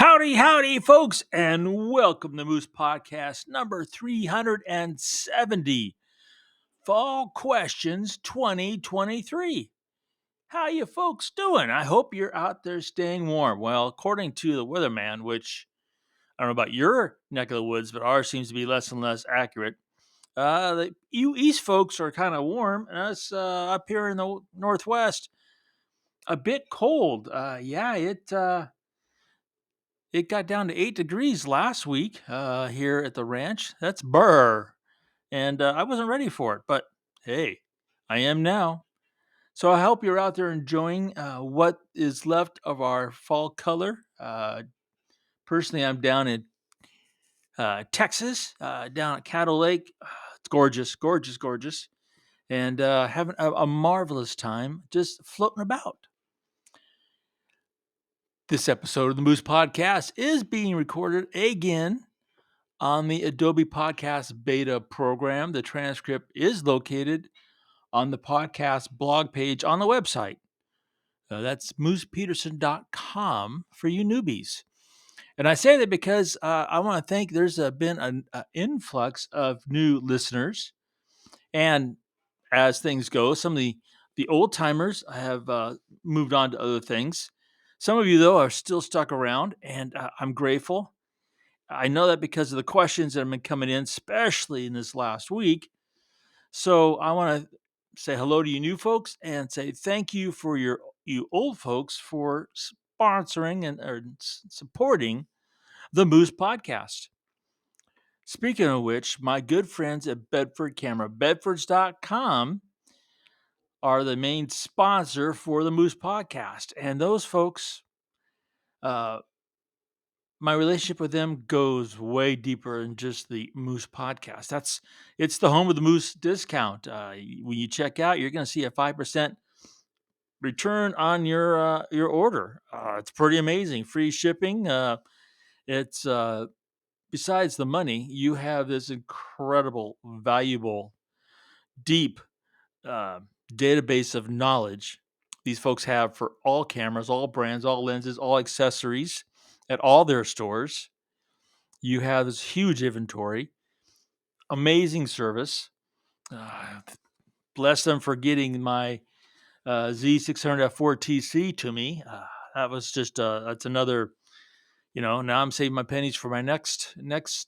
Howdy, howdy, folks, and welcome to Moose Podcast number 370, Fall Questions 2023. How you folks doing? I hope you're out there staying warm. Well, according to the weatherman, which I don't know about your neck of the woods, but ours seems to be less and less accurate. You East folks are kind of warm, and us up here in the Northwest, a bit cold. It got down to 8 degrees last week here at the ranch. That's burr. And I wasn't ready for it, but hey, I am now. So I hope you're out there enjoying what is left of our fall color. Personally, I'm down in Texas, down at Cattle Lake. It's gorgeous, gorgeous, gorgeous. And having a marvelous time just floating about. This episode of the Moose Podcast is being recorded again on the Adobe Podcast Beta program. The transcript is located on the podcast blog page on the website. That's moosepeterson.com for you newbies. And I say that because I want to thank there's been an influx of new listeners. And as things go, some of the old timers have moved on to other things. Some of you, though, are still stuck around, and I'm grateful. I know that because of the questions that have been coming in, especially in this last week. So I want to say hello to you new folks and say thank you for you old folks for sponsoring and or supporting the Moose Podcast. Speaking of which, my good friends at Bedford Camera, bedfords.com, are the main sponsor for the Moose Podcast. And those folks, uh, my relationship with them goes way deeper than just the Moose Podcast. It's the home of the Moose discount. When you check out, you're going to see a 5% return on your order. It's pretty amazing. Free shipping. It's besides the money, you have this incredible, valuable, deep uh, database of knowledge these folks have for all cameras, all brands, all lenses, all accessories at all their stores. You have this huge inventory, amazing service. Uh, Bless them for getting my Z600F4 TC to me. That was just that's another. Now I'm saving my pennies for my next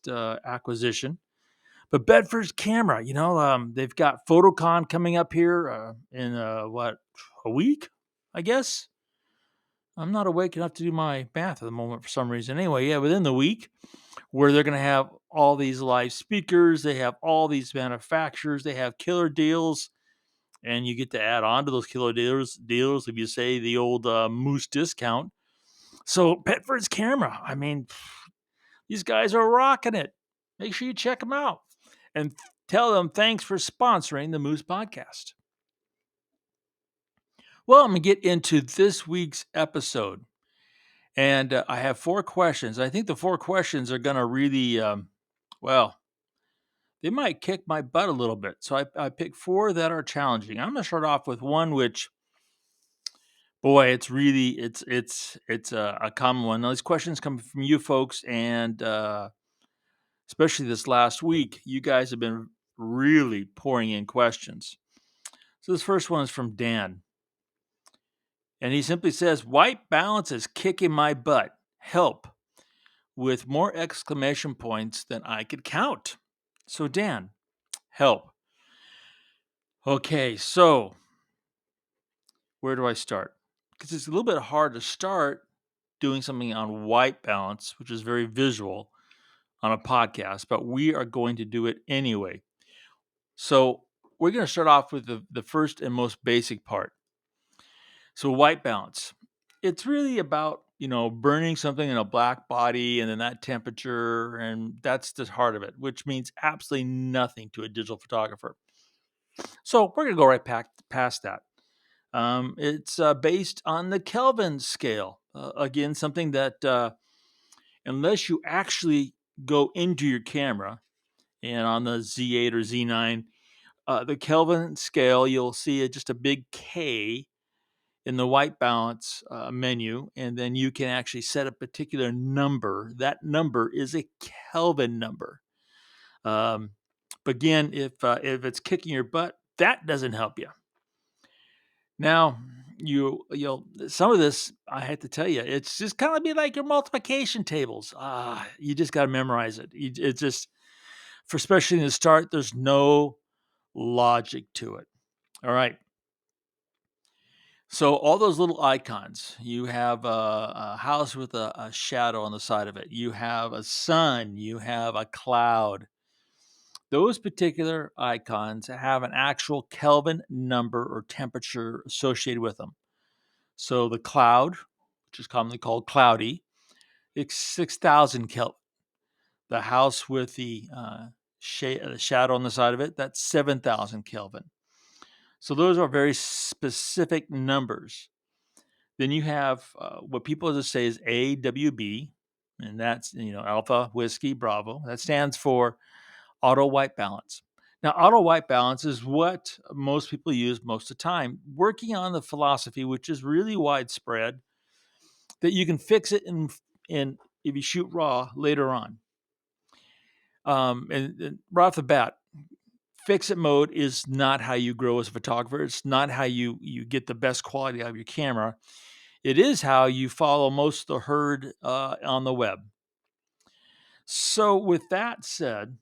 acquisition. But Bedford's camera, they've got PhotoCon coming up here in what, a week, I guess. I'm not awake enough to do my math at the moment for some reason. Anyway, yeah, within the week, where they're going to have all these live speakers, they have all these manufacturers, they have killer deals, and you get to add on to those killer deals if you say the old Moose discount. So Bedford's camera, I mean, these guys are rocking it. Make sure you check them out and tell them thanks for sponsoring the Moose Podcast. Well, I'm going to get into this week's episode. And I have 4 questions. I think the 4 questions are going to really, well, they might kick my butt a little bit. So I picked 4 that are challenging. I'm going to start off with one which, boy, it's a common one. Now, these questions come from you folks, and especially this last week, you guys have been really pouring in questions. So this first one is from Dan. And he simply says, white balance is kicking my butt. Help. With more exclamation points than I could count. So, Dan, help. Okay, so where do I start? Because it's a little bit hard to start doing something on white balance, which is very visual on a podcast, but we are going to do it anyway. So, we're going to start off with the first and most basic part. So white balance, it's really about, burning something in a black body and then that temperature. And that's the heart of it, which means absolutely nothing to a digital photographer. So we're going to go right past that. It's based on the Kelvin scale. Again, something that unless you actually go into your camera and on the Z8 or Z9, the Kelvin scale, you'll see just a big K. in the white balance menu, and then you can actually set a particular number. That number is a Kelvin number. Um, but again, if it's kicking your butt, that doesn't help you. Now, you'll some of this I have to tell you, it's just kind of be like your multiplication tables. You just got to memorize it. It's just for especially in the start. There's no logic to it. All right. So all those little icons, you have a house with a shadow on the side of it. You have a sun. You have a cloud. Those particular icons have an actual Kelvin number or temperature associated with them. So the cloud, which is commonly called cloudy, it's 6,000 Kelvin. The house with the shadow on the side of it, that's 7,000 Kelvin. So those are very specific numbers. Then you have what people just say is AWB, and that's Alpha Whiskey Bravo. That stands for auto white balance. Now, auto white balance is what most people use most of the time, working on the philosophy, which is really widespread, that you can fix it in if you shoot raw later on. And right off the bat, fix it mode is not how you grow as a photographer. It's not how you get the best quality out of your camera. It is how you follow most of the herd on the web. So, with that said,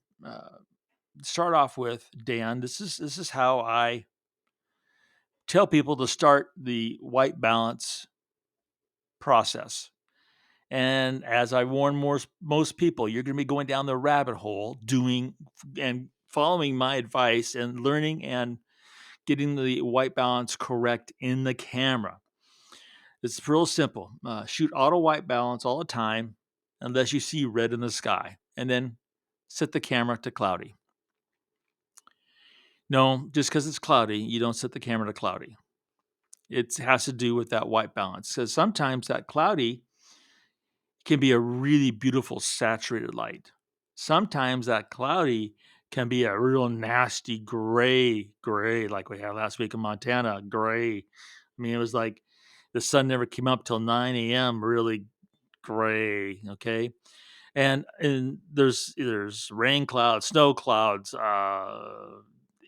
start off with Dan. This is how I tell people to start the white balance process. And as I warn most people, you're going to be going down the rabbit hole doing and following my advice and learning and getting the white balance correct in the camera. It's real simple. Shoot auto white balance all the time unless you see red in the sky, and then set the camera to cloudy. No, just because it's cloudy, you don't set the camera to cloudy. It has to do with that white balance. Because sometimes that cloudy can be a really beautiful saturated light. Sometimes that cloudy can be a real nasty gray, like we had last week in Montana, gray. I mean, it was like the sun never came up till 9 a.m., really gray. Okay. And there's rain clouds, snow clouds,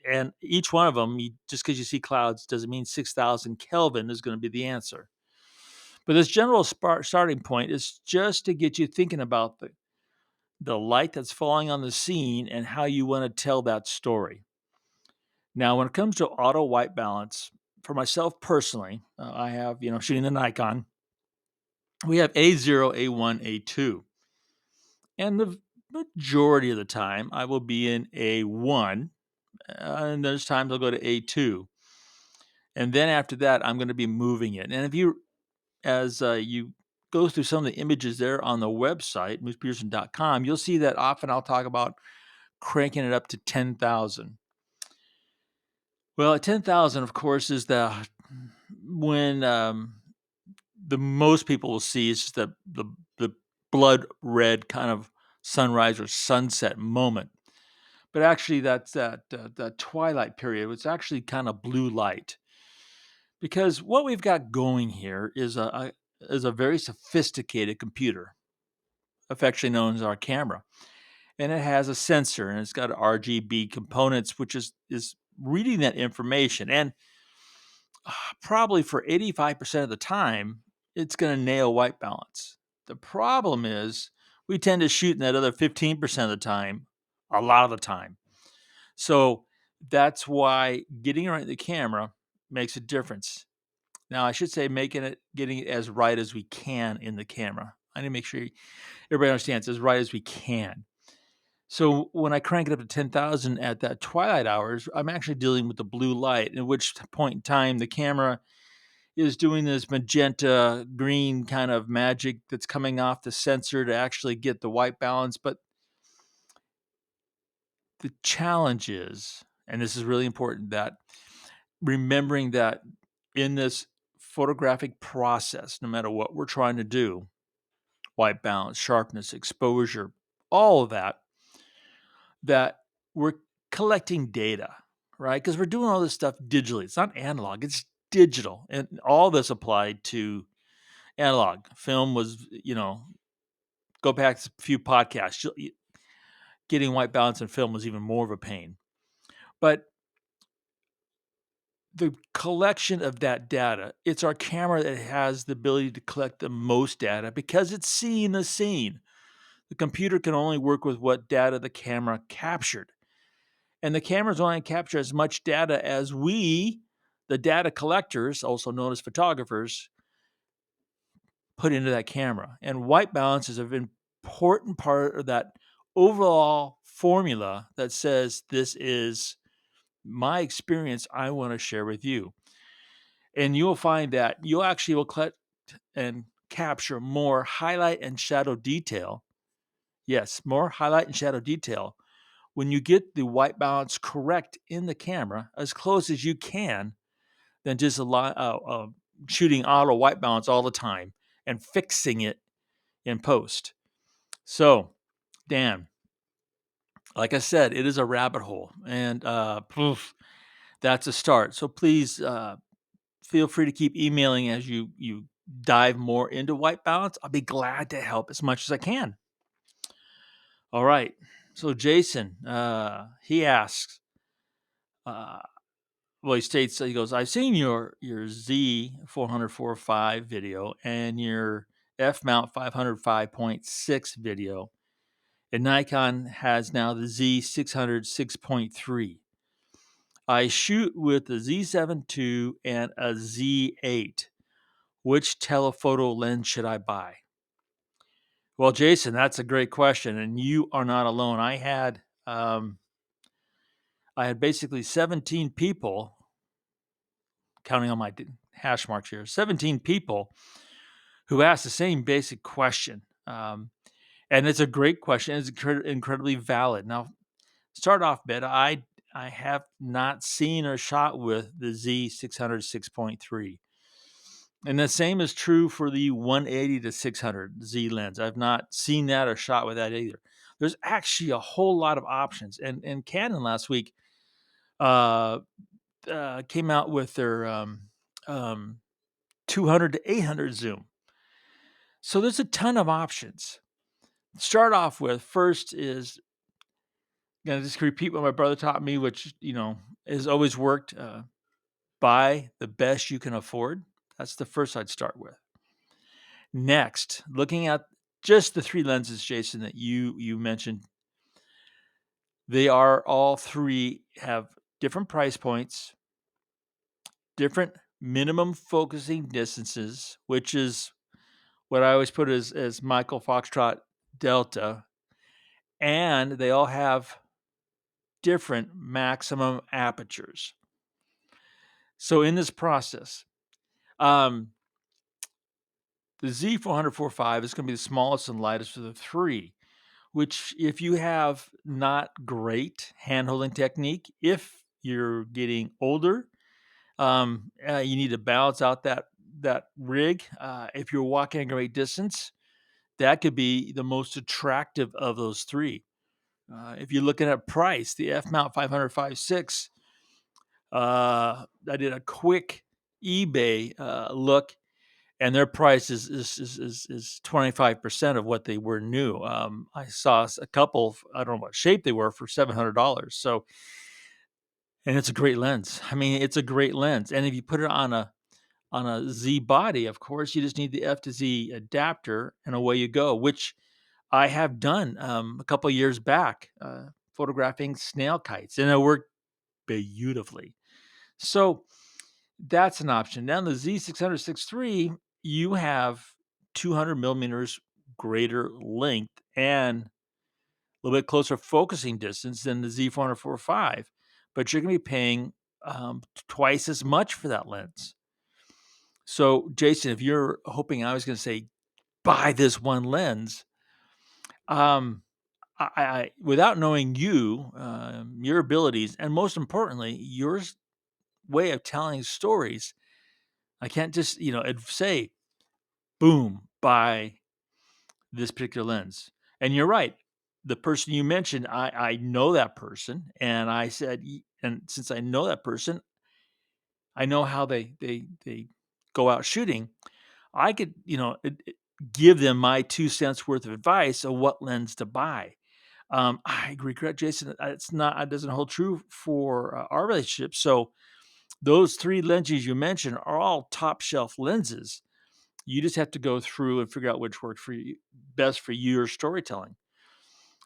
and each one of them, just because you see clouds doesn't mean 6,000 Kelvin is going to be the answer. But this general starting point is just to get you thinking about the light that's falling on the scene and how you want to tell that story. Now, when it comes to auto white balance, for myself personally, I have, shooting the Nikon, we have A0, A1, A2. And the majority of the time, I will be in A1, and there's times I'll go to A2. And then after that, I'm going to be moving it. And if you, as you go through some of the images there on the website, moosepeterson.com, you'll see that often I'll talk about cranking it up to 10,000. Well, at 10,000, of course, is when the most people will see is just the blood red kind of sunrise or sunset moment. But actually, that's that twilight period. It's actually kind of blue light, because what we've got going here is a very sophisticated computer, affectionately known as our camera, and it has a sensor and it's got RGB components, which is reading that information, and probably for 85% of the time, it's going to nail white balance. The problem is we tend to shoot in that other 15% of the time, a lot of the time. So that's why getting it right in the camera makes a difference. Now, I should say getting it as right as we can in the camera. I need to make sure everybody understands as right as we can. So when I crank it up to 10,000 at that twilight hours, I'm actually dealing with the blue light, at which point in time the camera is doing this magenta green kind of magic that's coming off the sensor to actually get the white balance. But the challenge is, and this is really important, that remembering that in this photographic process, no matter what we're trying to do, white balance, sharpness, exposure, all of that we're collecting data, right? Because we're doing all this stuff digitally. It's not analog, it's digital, and all this applied to analog. Film was, go back a few podcasts. Getting white balance in film was even more of a pain. But the collection of that data, it's our camera that has the ability to collect the most data because it's seeing the scene. The computer can only work with what data the camera captured. And the cameras only capture as much data as we, the data collectors, also known as photographers, put into that camera. And white balance is an important part of that overall formula that says this is my experience I want to share with you. And you'll find that you'll actually will collect and capture more highlight and shadow detail. Yes, more highlight and shadow detail when you get the white balance correct in the camera, as close as you can, than just shooting auto white balance all the time and fixing it in post. So, Dan, like I said, it is a rabbit hole, and that's a start. So please feel free to keep emailing as you dive more into white balance. I'll be glad to help as much as I can. All right. So Jason, he asks, uh, well, he states, he goes, I've seen your Z400-45 video and your F mount 505.6 video, and Nikon has now the Z600 6.3. I shoot with the Z7 II and a Z8. Which telephoto lens should I buy? Well, Jason, that's a great question, and you are not alone. I had basically 17 people, counting on my hash marks here, 17 people who asked the same basic question. And it's a great question. It's incredibly valid. Now, start off, bit. I have not seen or shot with the Z600 6.3. And the same is true for the 180 to 600 Z lens. I've not seen that or shot with that either. There's actually a whole lot of options. And Canon last week uh, came out with their um, 200 to 800 zoom. So there's a ton of options. Start off with first is going to just repeat what my brother taught me, which has always worked. Buy the best you can afford. That's the first I'd start with. Next, looking at just the three lenses, Jason, that you mentioned, they are all three have different price points, different minimum focusing distances, which is what I always put as Michael Foxtrot Delta, and they all have different maximum apertures. So in this process, the Z400-45 is going to be the smallest and lightest of the three, which if you have not great hand-holding technique, if you're getting older, you need to balance out that rig. If you're walking a great distance, that could be the most attractive of those three. If you're looking at price, the F-mount 500-5.6, I did a quick eBay look, and their price is 25% of what they were new. I saw a couple, I don't know what shape they were, for $700. So, and it's a great lens. I mean, it's a great lens. And if you put it on a Z body, of course, you just need the F to Z adapter, and away you go. Which I have done a couple of years back, photographing snail kites, and it worked beautifully. So that's an option. Now, the Z600 6.3, you have 200 millimeters greater length and a little bit closer focusing distance than the Z400-45, but you're going to be paying twice as much for that lens. So, Jason, if you're hoping I was going to say buy this one lens, I without knowing you, your abilities, and most importantly, your way of telling stories, I can't just say, "Boom, buy this particular lens." And you're right. The person you mentioned, I know that person, and I said, and since I know that person, I know how they go out shooting. I could, give them my 2 cents worth of advice of what lens to buy. I regret, Jason, it's not it doesn't hold true for, our relationship. So, those 3 lenses you mentioned are all top shelf lenses. You just have to go through and figure out which works for you best for your storytelling.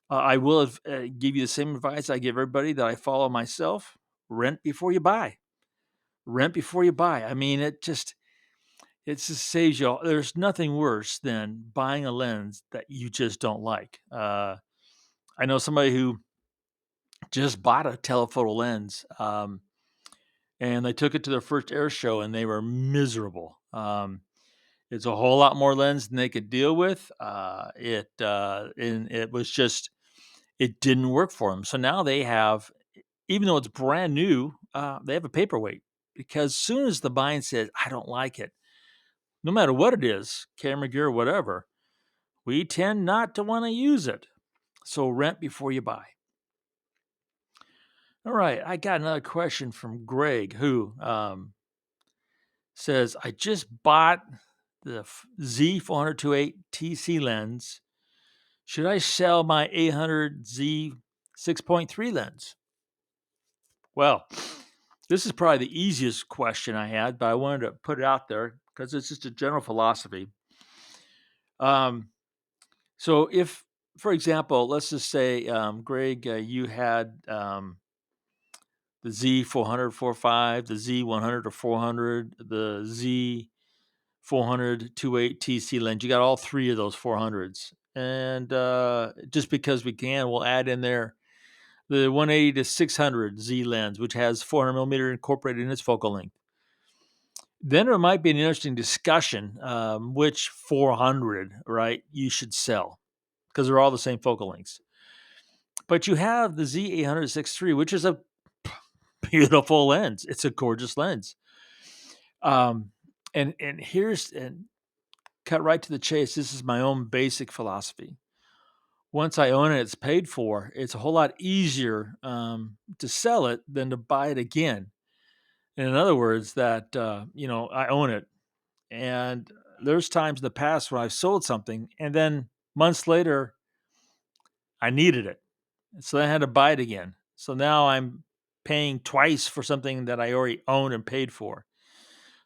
I will give you the same advice I give everybody that I follow myself: rent before you buy. Rent before you buy. I mean, it just saves you all there's nothing worse than buying a lens that you just don't like. I know somebody who just bought a telephoto lens, and they took it to their first air show, and they were miserable. It's a whole lot more lens than they could deal with. And it was just it didn't work for them. So now they have, even though it's brand new, they have a paperweight because as soon as the buying says, "I don't like it," no matter what it is, camera gear, whatever, we tend not to want to use it. So rent before you buy. All right, I got another question from Greg, who says, "I just bought the Z428 TC lens. Should I sell my 800Z 6.3 lens?" Well, this is probably the easiest question I had, but I wanted to put it out there because it's just a general philosophy. Um, so, if, for example, let's just say, Greg, you had the Z400 45, the Z100 or 400, the Z400 28 TC lens. You got all 3 of those 400s. And just because we can, we'll add in there the 180 to 600 Z lens, which has 400 millimeter incorporated in its focal length. Then it might be an interesting discussion, which 400, right, you should sell because they're all the same focal lengths. But you have the Z800 which is a beautiful lens. It's a gorgeous lens. Um, and cut right to the chase. This is my own basic philosophy. Once I own it, it's paid for. It's a whole lot easier to sell it than to buy it again. And in other words, that I own it, and there's times in the past when I've sold something, and then months later, I needed it, so I had to buy it again. So now I'm paying twice for something that I already owned and paid for.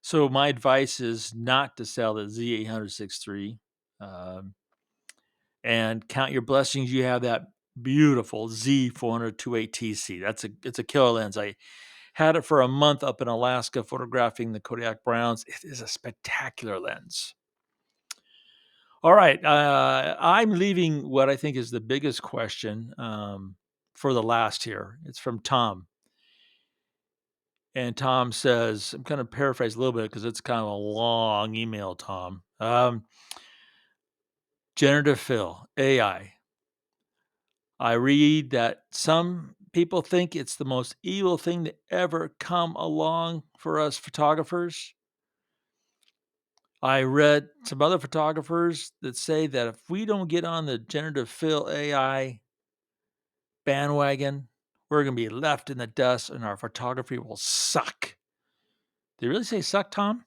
So my advice is not to sell the Z800 um, and count your blessings. You have that beautiful Z400 TC. It's a killer lens. I had it for a month up in Alaska photographing the Kodiak Browns. It is a spectacular lens. All right, I'm leaving what I think is the biggest question for the last here. It's from Tom. And Tom says, I'm going to paraphrase a little bit because it's kind of a long email, Tom. Generative Fill, AI. I read that some people think it's the most evil thing to ever come along for us photographers. I read some other photographers that say that if we don't get on the Generative Fill AI bandwagon, we're going to be left in the dust and our photography will suck. Did they really say suck, Tom?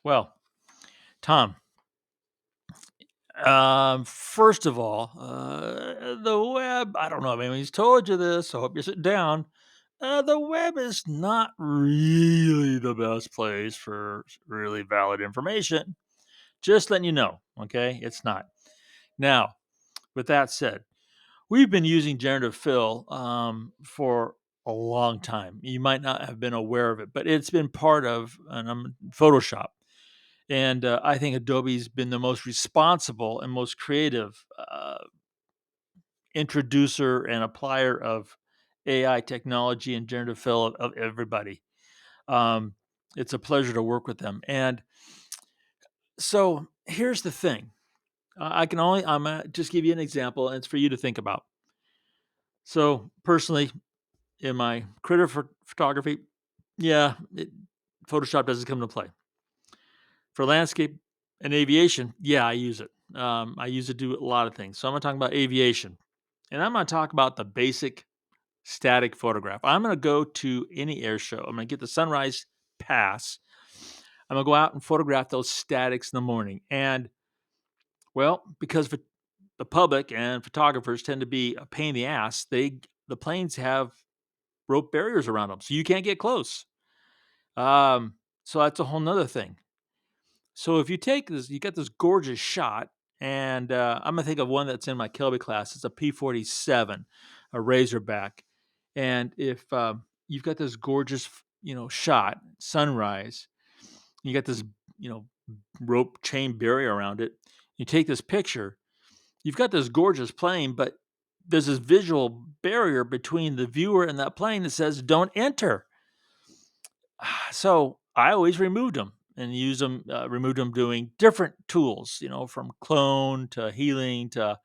Well, Tom, first of all, the web, I don't know. I mean, he's told you this. I hope you sit down. The web is not really the best place for really valid information. Just letting you know, okay? It's not. Now, with that said, we've been using generative fill for a long time. You might not have been aware of it, but it's been part of Photoshop. And I think Adobe's been the most responsible and most creative introducer and applier of AI technology and generative fill of everybody. Um, it's a pleasure to work with them. And so here's the thing. I'm gonna just give you an example, and it's for you to think about. So personally, in my creative photography, yeah, Photoshop doesn't come into play. For landscape and aviation, yeah, I use it. I use it to do a lot of things. So I'm going to talk about aviation, and I'm going to talk about the basic static photograph. I'm going to go to any air show. I'm going to get the sunrise pass. I'm gonna go out and photograph those statics in the morning. And well, because the public and photographers tend to be a pain in the ass, the planes have rope barriers around them, so you can't get close. Um, so that's a whole nother thing. So if you take this, you get this gorgeous shot, and I'm gonna think of one that's in my Kelby class. It's a P-47, a Razorback, and if you've got this gorgeous, shot, sunrise, you got this, you know, rope chain barrier around it. You take this picture. You've got this gorgeous plane, but there's this visual barrier between the viewer and that plane that says "Don't enter." So I always removed them and removed them doing different tools, from clone to healing to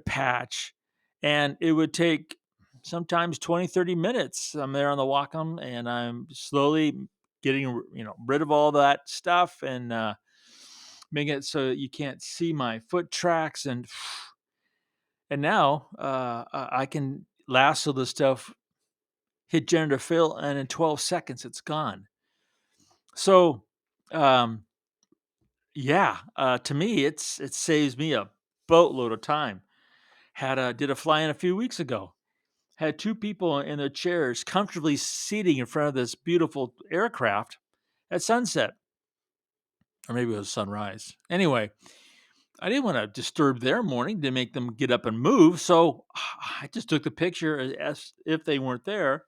patch. And it would take sometimes 20, 30 minutes. I'm there on the Wacom and I'm slowly getting, rid of all that stuff and making it so that you can't see my foot tracks. And now I can lasso the stuff, hit generative fill, and in 12 seconds it's gone. So, um, yeah, to me, it saves me a boatload of time. Did a fly in a few weeks ago. Had two people in their chairs comfortably seating in front of this beautiful aircraft at sunset, or maybe it was sunrise. Anyway, I didn't want to disturb their morning to make them get up and move, so I just took the picture as if they weren't there.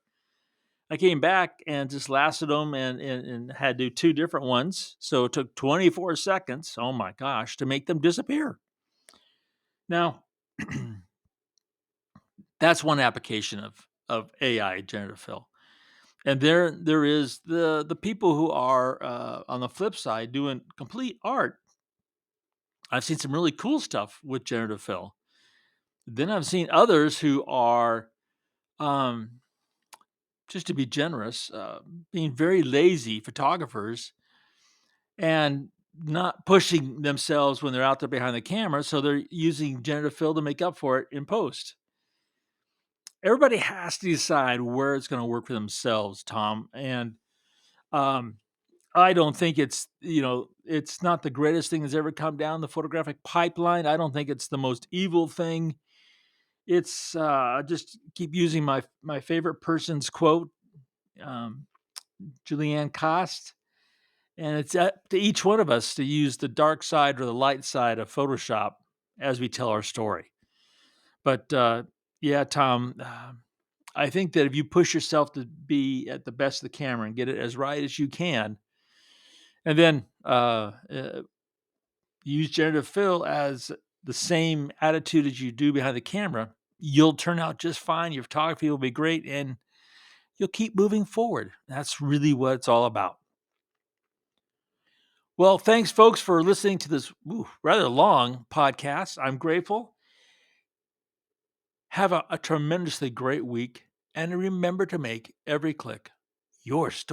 I came back and just lasted them and had to do two different ones. So it took 24 seconds, oh my gosh, to make them disappear. Now, that's one application of AI generative fill. And there is the people who are on the flip side doing complete art. I've seen some really cool stuff with generative fill. Then I've seen others who are, um, just to be generous, being very lazy photographers and not pushing themselves when they're out there behind the camera. So they're using generative fill to make up for it in post. Everybody has to decide where it's going to work for themselves, Tom. And um, I don't think it's not the greatest thing that's ever come down the photographic pipeline. I don't think it's the most evil thing. It's just keep using my favorite person's quote, um, Julianne Cost. And it's up to each one of us to use the dark side or the light side of Photoshop as we tell our story. But yeah, Tom, I think that if you push yourself to be at the best of the camera and get it as right as you can, and then use generative fill as the same attitude as you do behind the camera, you'll turn out just fine. Your photography will be great, and you'll keep moving forward. That's really what it's all about. Well, thanks, folks, for listening to this rather long podcast. I'm grateful. Have a tremendously great week, and remember to make every click your story.